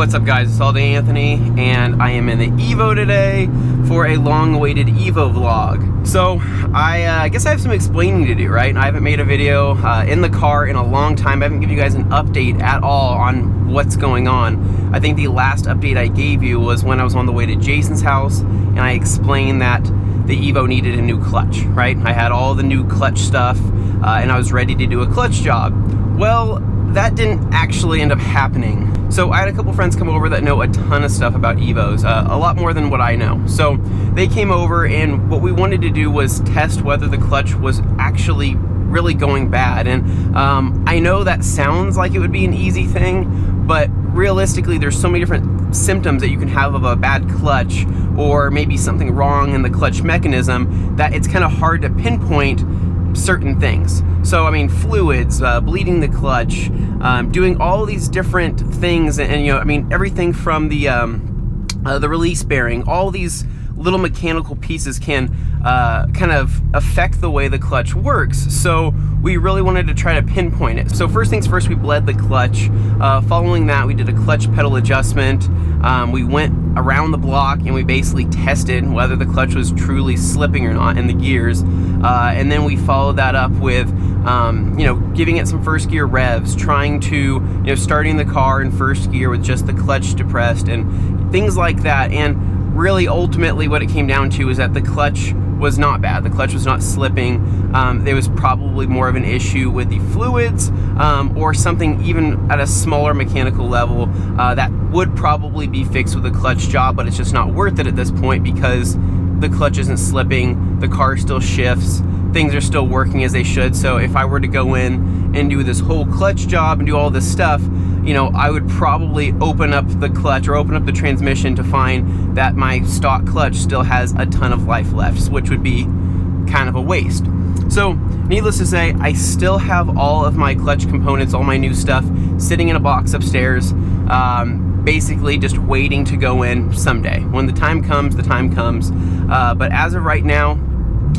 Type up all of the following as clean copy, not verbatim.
What's up guys, it's ALLDAYANTHONY and I am in the Evo today for a long-awaited Evo vlog. So I guess I have some explaining to do, right? I haven't made a video in the car in a long time. I haven't given you guys an update at all on what's going on. I think the last update I gave you was when I was on the way to Jason's house and I explained that the Evo needed a new clutch, right? I had all the new clutch stuff and I was ready to do a clutch job. Well, that didn't actually end up happening. So I had a couple friends come over that know a ton of stuff about Evos, a lot more than what I know. So they came over and what we wanted to do was test whether the clutch was actually really going bad. And I know that sounds like it would be an easy thing, but realistically there's so many different symptoms that you can have of a bad clutch or maybe something wrong in the clutch mechanism that it's kind of hard to pinpoint certain things. So I mean, fluids, bleeding the clutch, doing all these different things, and you know, I mean, everything from the release bearing, all these little mechanical pieces can kind of affect the way the clutch works. So we really wanted to try to pinpoint it. So first things first, we bled the clutch. Following that, we did a clutch pedal adjustment. We went around the block and we basically tested whether the clutch was truly slipping or not in the gears. And then we followed that up with you know, giving it some first gear revs, trying to, you know, starting the car in first gear with just the clutch depressed and things like that. And really ultimately what it came down to is that the clutch was not bad. The clutch was not slipping. There was probably more of an issue with the fluids or something even at a smaller mechanical level that would probably be fixed with a clutch job, but it's just not worth it at this point because the clutch isn't slipping, the car still shifts, things are still working as they should. So if I were to go in and do this whole clutch job and do all this stuff, you know, I would probably open up the clutch or open up the transmission to find that my stock clutch still has a ton of life left, which would be kind of a waste. So needless to say, I still have all of my clutch components, all my new stuff sitting in a box upstairs, basically just waiting to go in someday. When the time comes, the time comes. But as of right now,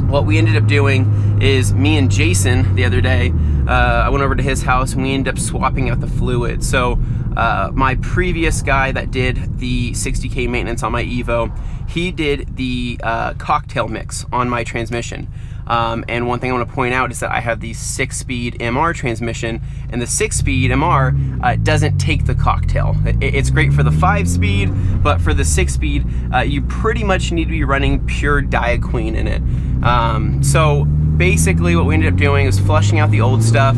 what we ended up doing is me and Jason the other day, I went over to his house and we ended up swapping out the fluid. So my previous guy that did the 60K maintenance on my Evo, he did the cocktail mix on my transmission. And one thing I want to point out is that I have the 6-speed MR transmission, and the 6-speed MR doesn't take the cocktail. It's great for the 5-speed, but for the 6-speed, you pretty much need to be running pure Diaqueen in it. So basically what we ended up doing is flushing out the old stuff,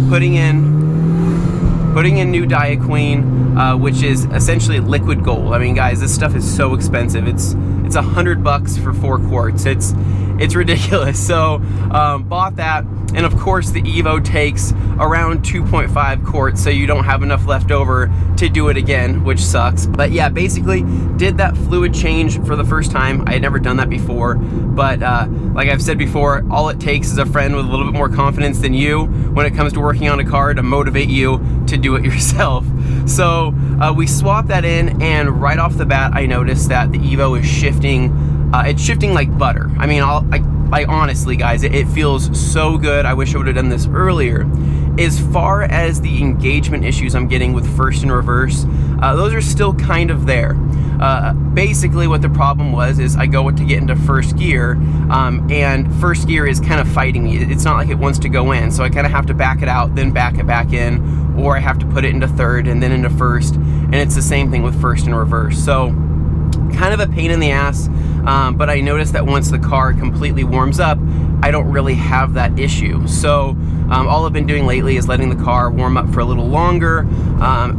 putting in new Diaqueen, which is essentially liquid gold. I mean, guys, this stuff is so expensive. It's $100 for 4 quarts. It's ridiculous. So bought that, and of course the Evo takes around 2.5 quarts, so you don't have enough left over to do it again, which sucks. But yeah, basically did that fluid change for the first time. I had never done that before, but like I've said before, all it takes is a friend with a little bit more confidence than you when it comes to working on a car to motivate you to do it yourself. So we swapped that in, and right off the bat I noticed that the Evo is shifting. It's shifting like butter. I mean, I honestly, guys, it feels so good. I wish I would have done this earlier. As far as the engagement issues I'm getting with first and reverse, those are still kind of there. Basically what the problem was is I go to get into first gear, and first gear is kind of fighting me. It's not like it wants to go in, so I kind of have to back it out, then back it back in, or I have to put it into third and then into first, and it's the same thing with first and reverse. So kind of a pain in the ass, but I noticed that once the car completely warms up, I don't really have that issue. So all I've been doing lately is letting the car warm up for a little longer,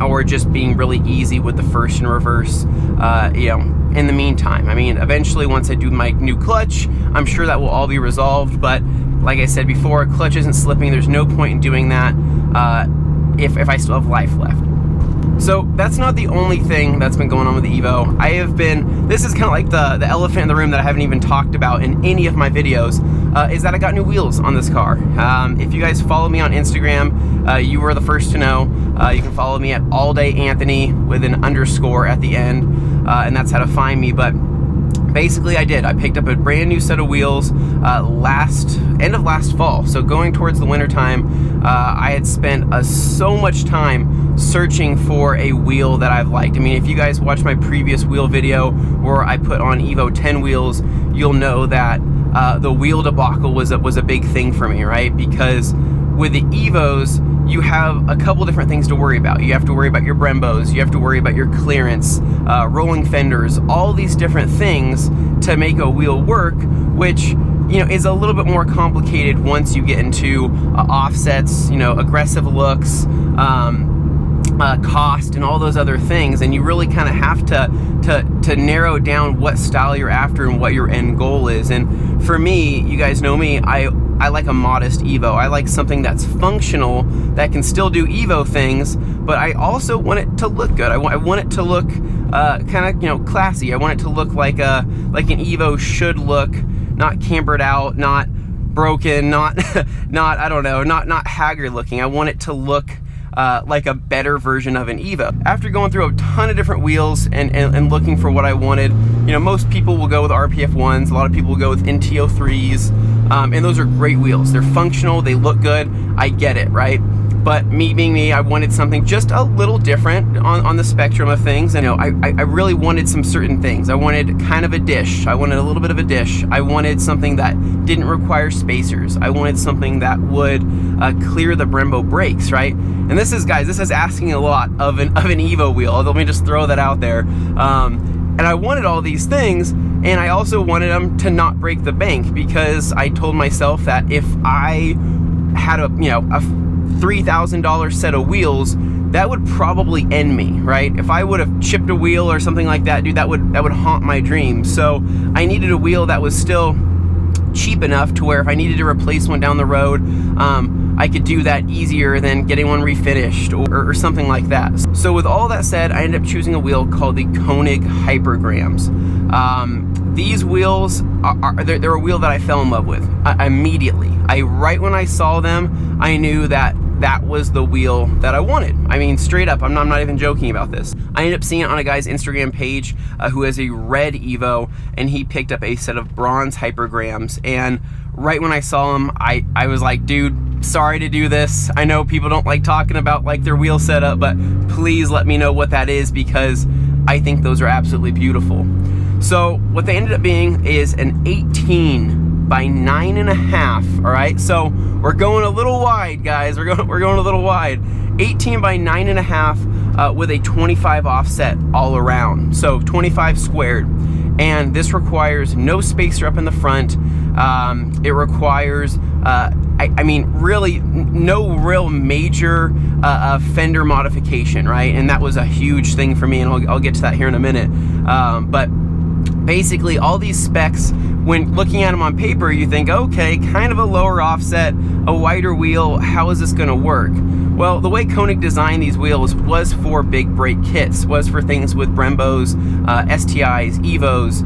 or just being really easy with the first and reverse, you know, in the meantime. I mean, eventually once I do my new clutch, I'm sure that will all be resolved, but like I said before, clutch isn't slipping. There's no point in doing that if I still have life left. So that's not the only thing that's been going on with the Evo. I have been, this is kind of like the elephant in the room that I haven't even talked about in any of my videos, is that I got new wheels on this car. If you guys follow me on Instagram, you were the first to know. You can follow me at ALLDAYANTHONY with an underscore at the end, and that's how to find me. But basically I did. I picked up a brand new set of wheels end of last fall. So going towards the winter time, I had spent so much time searching for a wheel that I've liked. I mean, if you guys watched my previous wheel video where I put on Evo 10 wheels, you'll know that the wheel debacle was a big thing for me, right? Because with the Evos, you have a couple different things to worry about. You have to worry about your Brembos, you have to worry about your clearance, rolling fenders, all these different things to make a wheel work, which, you know, is a little bit more complicated once you get into offsets, you know, aggressive looks, cost, and all those other things, and you really kind of have to narrow down what style you're after and what your end goal is. And for me, you guys know me, I like a modest Evo. I like something that's functional, that can still do Evo things, but I also want it to look good. I want it to look kind of, you know, classy. I want it to look like an Evo should look, not cambered out, not broken, not I don't know, not haggard looking. I want it to look like a better version of an Evo. After going through a ton of different wheels and looking for what I wanted, you know, most people will go with RPF 1s, a lot of people will go with NTO 3s, and those are great wheels. They're functional, they look good, I get it, right? But me being me, I wanted something just a little different on the spectrum of things. And, you know, I really wanted some certain things. I wanted kind of a dish. I wanted a little bit of a dish. I wanted something that didn't require spacers. I wanted something that would clear the Brembo brakes, right? And this is, guys, this is asking a lot of an Evo wheel. Let me just throw that out there. And I wanted all these things, and I also wanted them to not break the bank, because I told myself that if I had a $3,000 set of wheels, that would probably end me, right? If I would have chipped a wheel or something like that, dude, that would haunt my dreams. So I needed a wheel that was still cheap enough to where if I needed to replace one down the road, I could do that easier than getting one refinished or something like that. So with all that said, I ended up choosing a wheel called the Koenig Hypergrams. These wheels they're a wheel that I fell in love with immediately. Right when I saw them, I knew that was the wheel that I wanted. I mean, straight up, I'm not even joking about this. I ended up seeing it on a guy's Instagram page who has a red Evo, and he picked up a set of bronze Hypergrams. And right when I saw him, I was like, dude, sorry to do this. I know people don't like talking about like their wheel setup, but please let me know what that is, because I think those are absolutely beautiful. So what they ended up being is an 18 by 9.5, all right? So we're going a little wide, guys. We're going a little wide. 18 by 9.5 with a 25 offset all around. So 25 squared. And this requires no spacer up in the front. It requires, I mean, really no real major fender modification, right? And that was a huge thing for me, and I'll get to that here in a minute. But basically, all these specs, when looking at them on paper, you think, okay, kind of a lower offset, a wider wheel, how is this gonna work? Well, the way Koenig designed these wheels was for big brake kits, was for things with Brembos, STIs, Evos,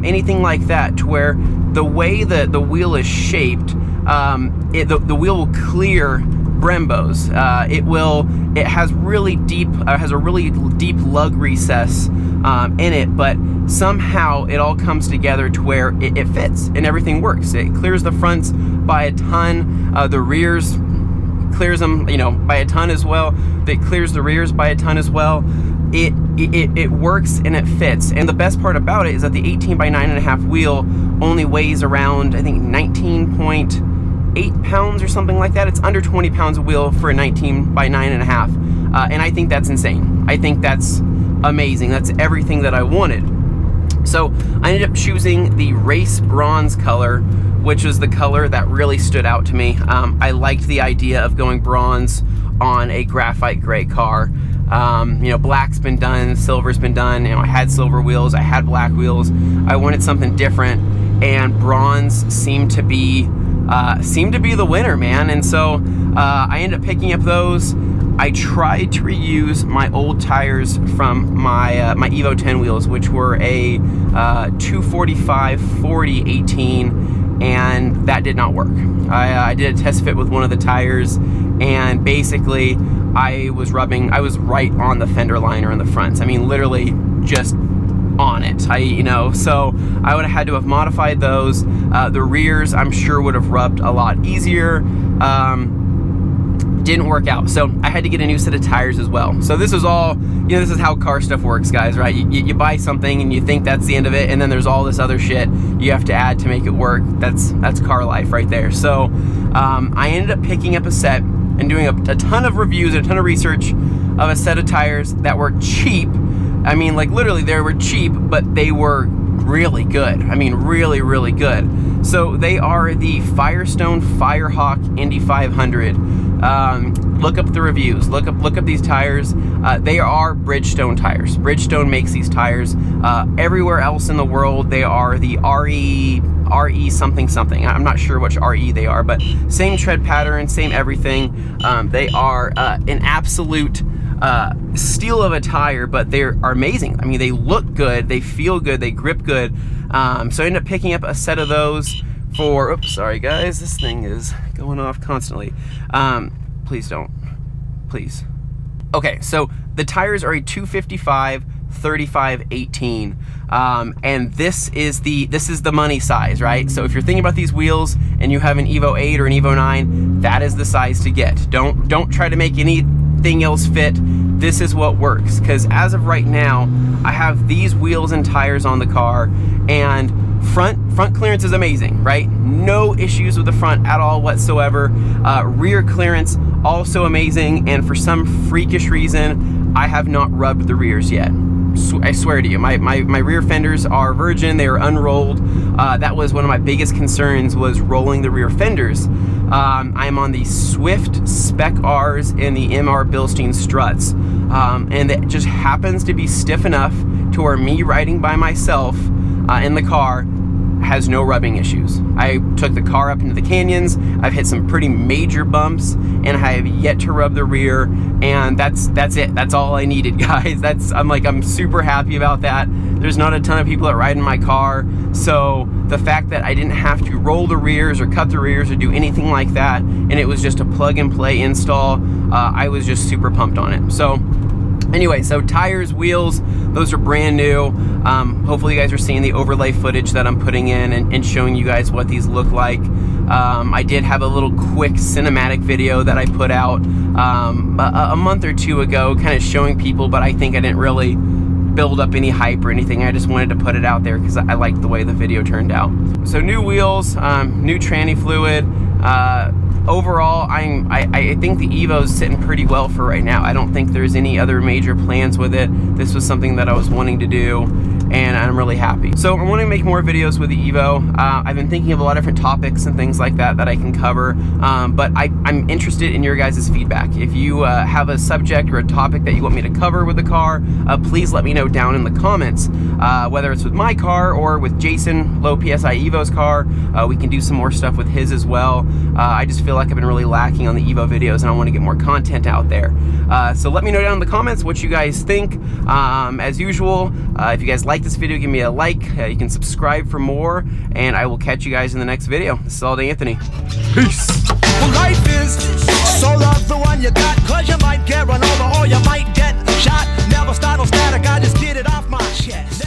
anything like that, to where the way that the wheel is shaped, the wheel will clear Brembos. It has really deep, has a really deep lug recess in it, but somehow it all comes together to where it fits and everything works. It clears the fronts by a ton, the rears clears them, you know, by a ton as well. It clears the rears by a ton as well. It works and it fits. And the best part about it is that the 18 by 9.5 wheel only weighs around, I think, 19.8 pounds or something like that. It's under 20 pounds a wheel for a 19 by 9.5. And I think that's insane. I think that's amazing. That's everything that I wanted. So I ended up choosing the race bronze color, which was the color that really stood out to me. I liked the idea of going bronze on a graphite gray car. You know, black's been done, silver's been done. You know, I had silver wheels, I had black wheels. I wanted something different, and bronze seemed to be the winner, man. And so I ended up picking up those. I tried to reuse my old tires from my my Evo 10 wheels, which were a 245/40 18, and that did not work. I did a test fit with one of the tires, and basically I was right on the fender liner in the front. I mean, literally just on it. So I would have had to have modified those. The rears, I'm sure, would have rubbed a lot easier. Didn't work out, so I had to get a new set of tires as well. So this is all, this is how car stuff works, guys, right? You buy something and you think that's the end of it, and then there's all this other shit you have to add to make it work. That's car life right there. So I ended up picking up a set and doing a ton of reviews and a ton of research of a set of tires that were cheap. I mean, like, literally, they were cheap, but they were really good. I mean, really, really good. So they are the Firestone Firehawk Indy 500. Look up the reviews. Look up these tires. They are Bridgestone tires. Bridgestone makes these tires. Everywhere else in the world, they are the RE something something. I'm not sure which RE they are, but same tread pattern, same everything. They are an absolute steal of a tire, but they are amazing. I mean, they look good, they feel good, they grip good. So I ended up picking up a set of those for, oops, sorry guys, this thing is going off constantly. Please don't, please. Okay, so the tires are a 255 35 18, and this is the money size, right? So if you're thinking about these wheels and you have an Evo 8 or an Evo 9, that is the size to get. Don't try to make anything else fit. This is what works, because as of right now, I have these wheels and tires on the car, and front clearance is amazing, right? No issues with the front at all whatsoever. Rear clearance also amazing, and for some freakish reason, I have not rubbed the rears yet. I swear to you, my rear fenders are virgin, they are unrolled. That was one of my biggest concerns, was rolling the rear fenders. I'm on the Swift Spec Rs and the MR Bilstein struts, and it just happens to be stiff enough to where me riding by myself in the car has no rubbing issues. I took the car up into the canyons, I've hit some pretty major bumps, and I have yet to rub the rear, and that's it. That's all I needed, guys. I'm super happy about that. There's not a ton of people that ride in my car, so the fact that I didn't have to roll the rears or cut the rears or do anything like that, and it was just a plug and play install, I was just super pumped on it. So anyway, so tires, wheels, those are brand new. Hopefully you guys are seeing the overlay footage that I'm putting in and showing you guys what these look like. I did have a little quick cinematic video that I put out a month or two ago, kind of showing people, but I think I didn't really build up any hype or anything. I just wanted to put it out there because I liked the way the video turned out. So new wheels, new tranny fluid. Overall, I think the Evo's sitting pretty well for right now. I don't think there's any other major plans with it. This was something that I was wanting to do, and I'm really happy. So I'm wanting to make more videos with the Evo. I've been thinking of a lot of different topics and things like that I can cover, but I'm interested in your guys' feedback. If you have a subject or a topic that you want me to cover with the car, please let me know down in the comments. Whether it's with my car or with Jason, Low PSI Evo's car, we can do some more stuff with his as well. I just feel like I've been really lacking on the Evo videos, and I want to get more content out there. So let me know down in the comments what you guys think. As usual, if you guys like this video, give me a like. You can subscribe for more, and I will catch you guys in the next video. This is ALLDAY Anthony. Peace. Well, life is so love the one you got, 'cause you might get run over or you might get shot. Never start no static, I just get it off my chest.